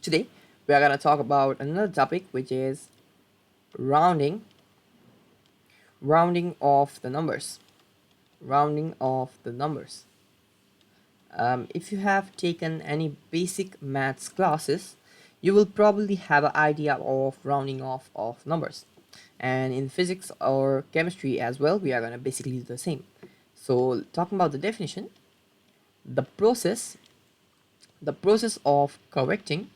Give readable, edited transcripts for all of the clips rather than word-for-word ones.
Today we are going to talk about another topic, which is rounding rounding of the numbers. Rounding of the numbers. If you have taken any basic maths classes, you will probably have an idea of rounding off of numbers. And in physics or chemistry as well, we are going to basically do the same. So talking about the definition, the process the process of correcting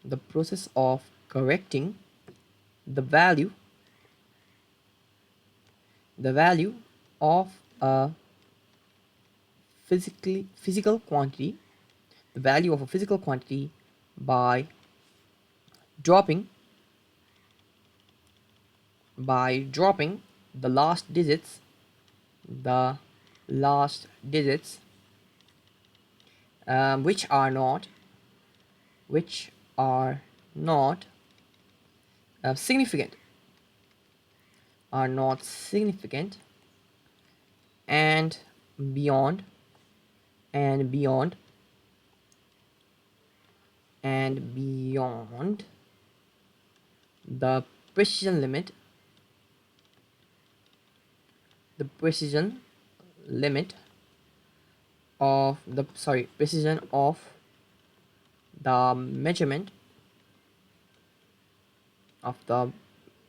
the process of correcting the value of a physical quantity, the value of a physical quantity by dropping dropping the last digits the last digits which are not which are not significant are not significant and beyond and beyond and beyond the precision limit the precision limit of the precision of the the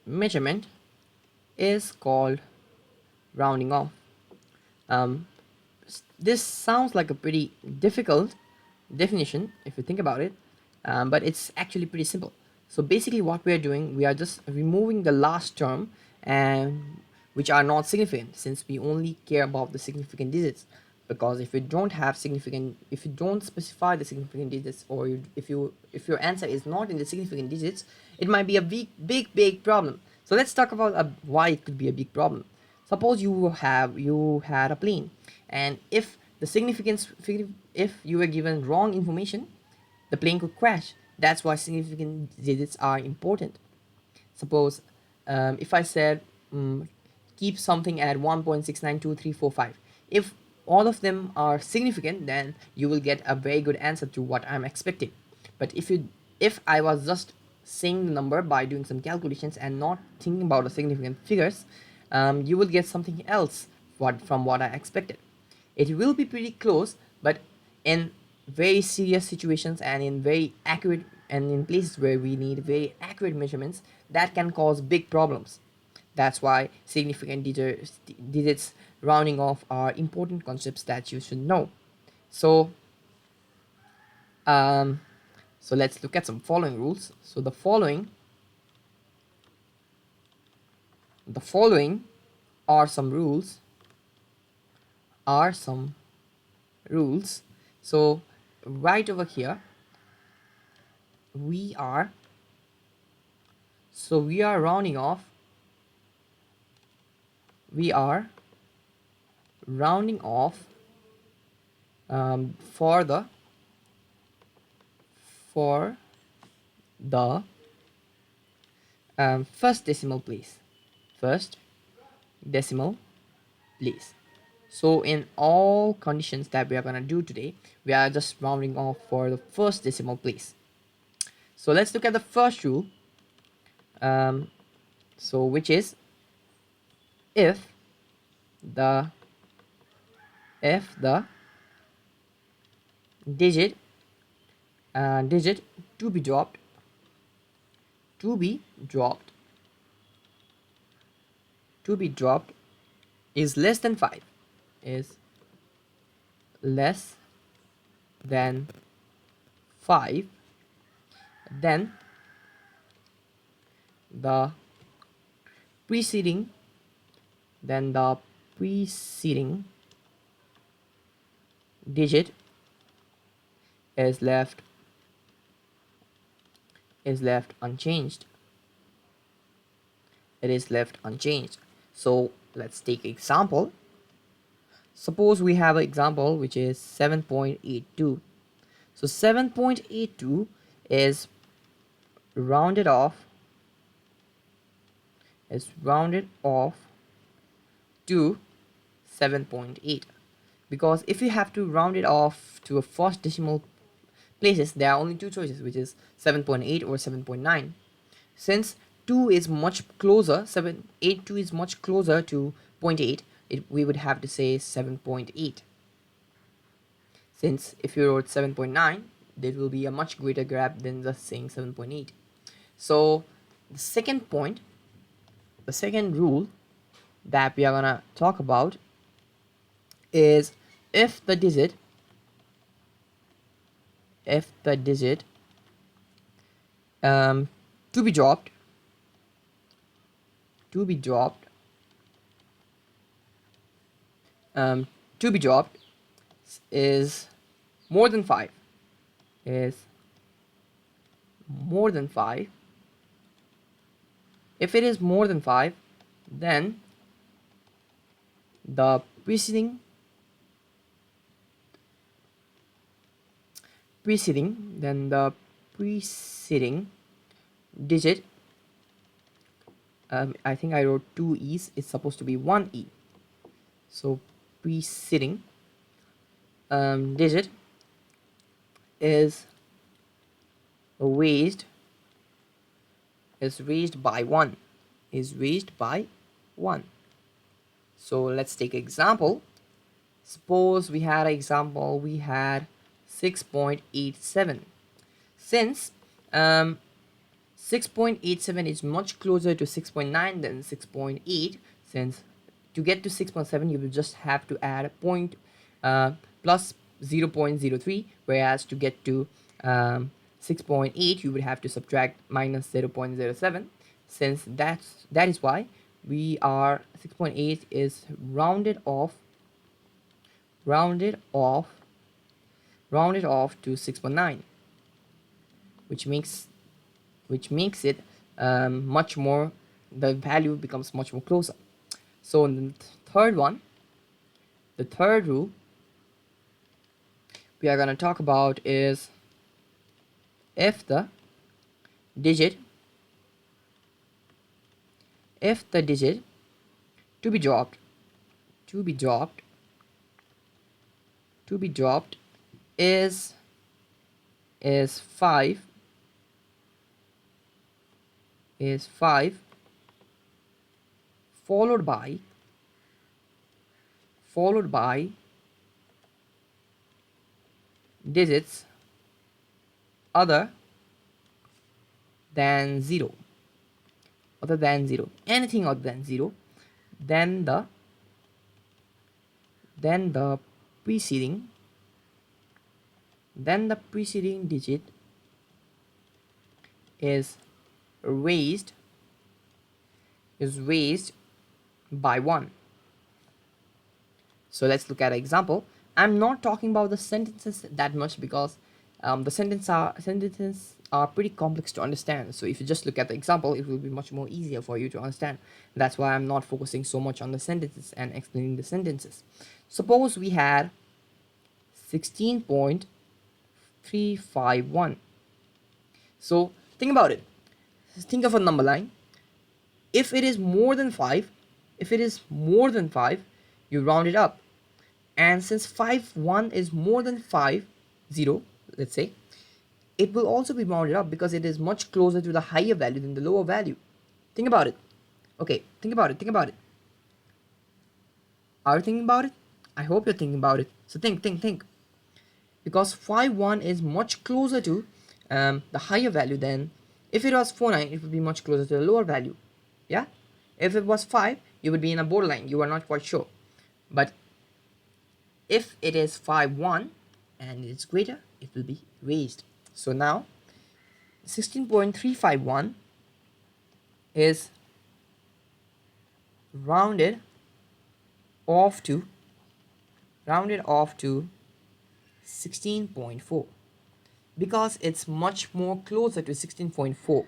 measurement is called rounding off. um, this sounds like a pretty difficult definition if you think about it, but it's actually pretty simple. So basically what we are doing, we are just removing the last term and which are not significant, since we only care about the significant digits. Because if you don't specify the significant digits, or if your answer is not in the significant digits, it might be a big problem. So let's talk about why it could be a big problem. Suppose you had a plane, and if you were given wrong information, the plane could crash. That's why significant digits are important. Suppose if I said keep something at 1.692345, if all of them are significant, then you will get a very good answer to what I'm expecting. But if I was just saying the number by doing some calculations and not thinking about the significant figures, you will get something else from what I expected. It will be pretty close, but in very serious situations and in very accurate and in places where we need very accurate measurements, that can cause big problems. That's why significant digits rounding off are important concepts that you should know. So um, so let's look at some following rules. So the following are some rules are some rules. So right over here we are we are rounding off we are rounding off for for the first decimal place. First decimal place. So in all conditions that we are gonna do today, we are just rounding off for the first decimal place. So let's look at the first rule. So which is if the the digit digit to be dropped to be dropped to be dropped is less than 5 is less than 5, then the preceding the preceding digit is left unchanged. It is left unchanged. So let's take example. Suppose we have an example which is 7.82. So 7.82 is rounded off to 7.8, because if you have to round it off to a first decimal places, there are only two choices, which is 7.8 or 7.9. Since 2 is much closer, 782 is much closer to 0.8, we would have to say 7.8. Since if you wrote 7.9, there will be a much greater gap than just saying 7.8. So the second point, the second rule that we are gonna talk about is if the digit to be dropped to be dropped to be dropped is more than 5 is more than 5. If it is more than 5, then the preceding digit, I think I wrote 2 e's, it's supposed to be 1 e. So preceding digit is raised by 1. So let's take example. Suppose we had 6.87. Since 6.87 is much closer to 6.9 than 6.8, since to get to 6.7 you will just have to add a point plus 0.03, whereas to get to 6.8 you would have to subtract minus 0.07. Since that is why we are 6.8 is rounded off to 6.9, which makes it much more, the value becomes much more closer. So in the third one, the third rule we are going to talk about is if the digit to be dropped is 5 followed by digits other than 0, anything other than 0, then the preceding digit is raised by 1. So let's look at an example. I'm not talking about the sentences that much because the sentences are pretty complex to understand. So if you just look at the example, it will be much more easier for you to understand. That's why I'm not focusing so much on the sentences and explaining the sentences. Suppose we had 16.351. So think about it. Think of a number line. If it is more than 5, you round it up. And since 1 is more than 5, 0, let's say, it will also be rounded up because it is much closer to the higher value than the lower value. Think about it. Okay, think about it. Are you thinking about it? I hope you're thinking about it. So think. Because 1 is much closer to the higher value than, if it was 9, it would be much closer to the lower value. Yeah? If it was 5, you would be in a borderline. You are not quite sure. But if it is 1 and it's greater, it will be raised. So now 16.351 is rounded off to 16.4 because it's much more closer to 16.4.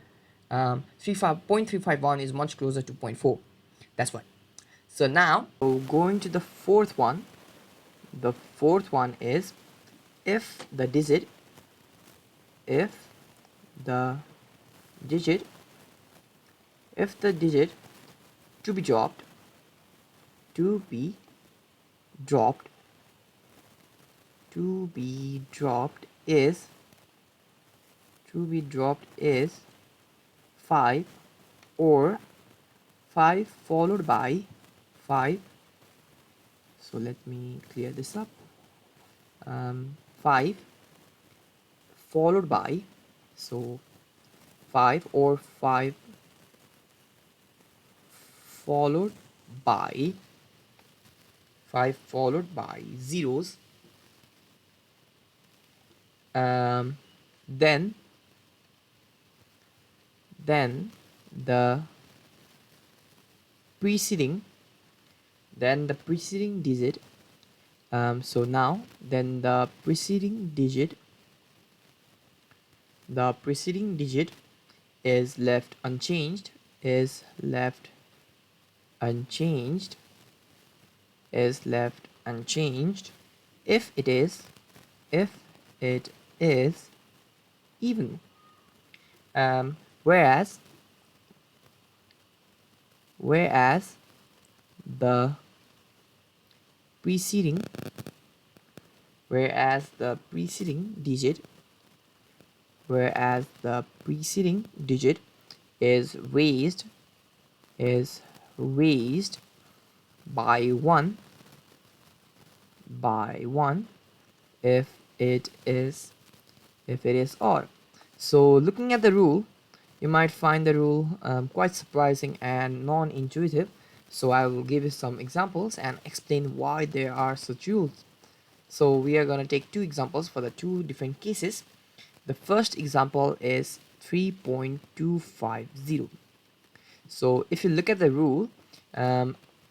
0.351 is much closer to 0.4. That's why. So now going to the fourth one. The fourth one is if the digit to be dropped is to be dropped is 5 or 5 followed by 5. So let me clear this up. 5 followed by, so 5 or 5 followed by 5 followed by zeros, then the preceding digit, so now then the preceding digit is left unchanged if it is even, whereas the preceding digit is raised by 1 if it is odd. So looking at the rule, you might find the rule quite surprising and non-intuitive. So I will give you some examples and explain why there are such rules. So we are going to take two examples for the two different cases. The first example is 3.250. So if you look at the rule,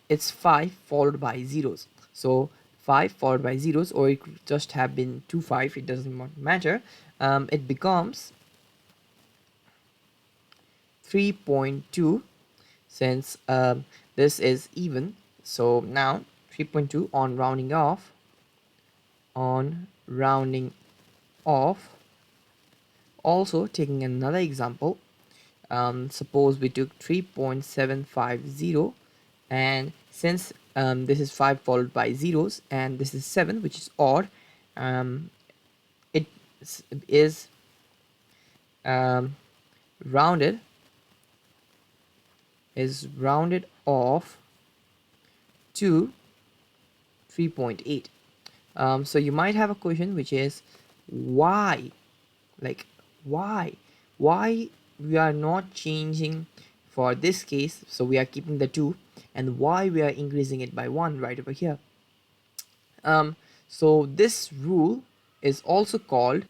it's 5 followed by zeros. So 5 followed by zeros, or it could just have been 25, it doesn't matter. It becomes 3.2 since this is even. So now 3.2 on rounding off. Also taking another example, suppose we took 3.750, and since this is 5 followed by zeros and this is 7, which is odd, it is rounded off to 3.8. So you might have a question, which is why we are not changing for this case. So we are keeping the 2, and why we are increasing it by 1 right over here. So this rule is also called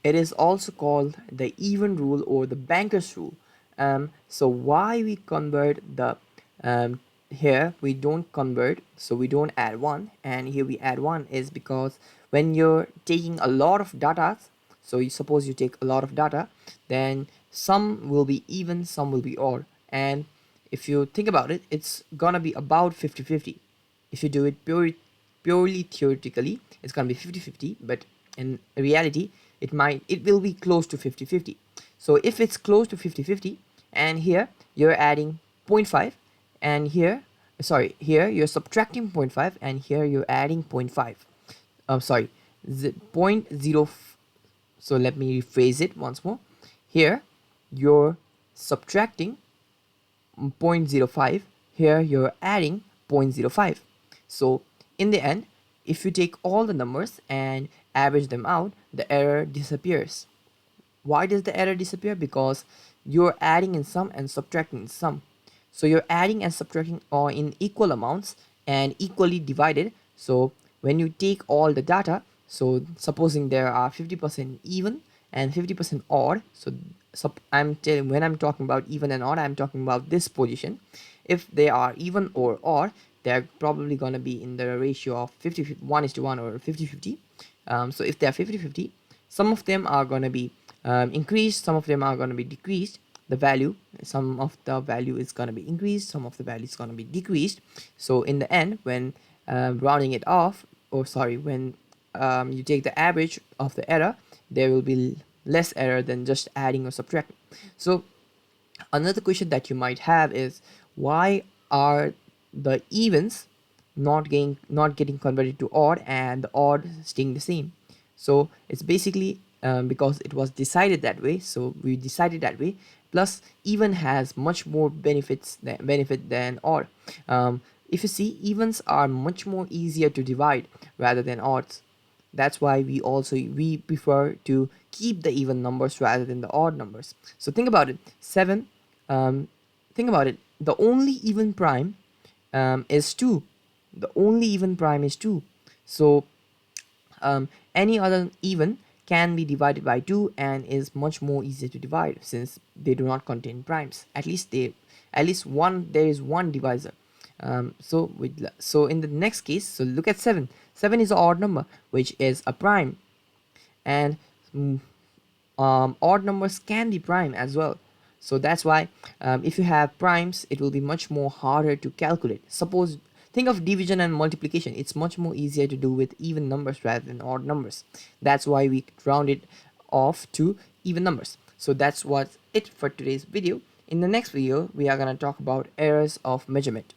the even rule or the banker's rule. So why we convert the here we don't convert, so we don't add 1, and here we add 1 is because when you're taking a lot of data, so you suppose you take a lot of data, then some will be even, some will be odd, and if you think about it, it's gonna be about 50-50. If you do it purely theoretically, it's gonna be 50-50, but in reality it will be close to 50-50. So if it's close to 50-50, and here you're adding 0.5, and here you're subtracting 0.5, and here you're adding 0.5, 0.0. So let me rephrase it once more. Here you're subtracting 0.05, here you're adding 0.05. So in the end, if you take all the numbers and average them out, the error disappears. Why does the error disappear? Because you're adding in sum and subtracting in sum. So you're adding and subtracting are in equal amounts and equally divided. So when you take all the data, so supposing there are 50% even and 50% odd, so when I'm talking about even and odd, I'm talking about this position. If they are even or odd, they're probably going to be in the ratio of 1:1 or 50-50. So if they are 50-50, some of them are going to be increased, some of them are going to be decreased. The value, some of the value is going to be increased, some of the value is going to be decreased. So in the end, when rounding it off, or sorry, when you take the average of the error, there will be less error than just adding or subtracting. So another question that you might have is, why are the evens not getting converted to odd and the odd staying the same? So it's basically because it was decided that way, so we decided that way. Plus even has much more benefit than odd. If you see, evens are much more easier to divide rather than odds. That's why we prefer to keep the even numbers rather than the odd numbers. So think about it. 7, think about it, the only even prime is 2. The only even prime is 2. So any other even can be divided by 2 and is much more easier to divide since they do not contain primes. At least one, there is one divisor. So in the next case, so look at 7. 7 is an odd number, which is a prime, and odd numbers can be prime as well. So that's why if you have primes, it will be much more harder to calculate. Suppose, think of division and multiplication. It's much more easier to do with even numbers rather than odd numbers. That's why we round it off to even numbers. So that's what's it for today's video. In the next video, we are going to talk about errors of measurement.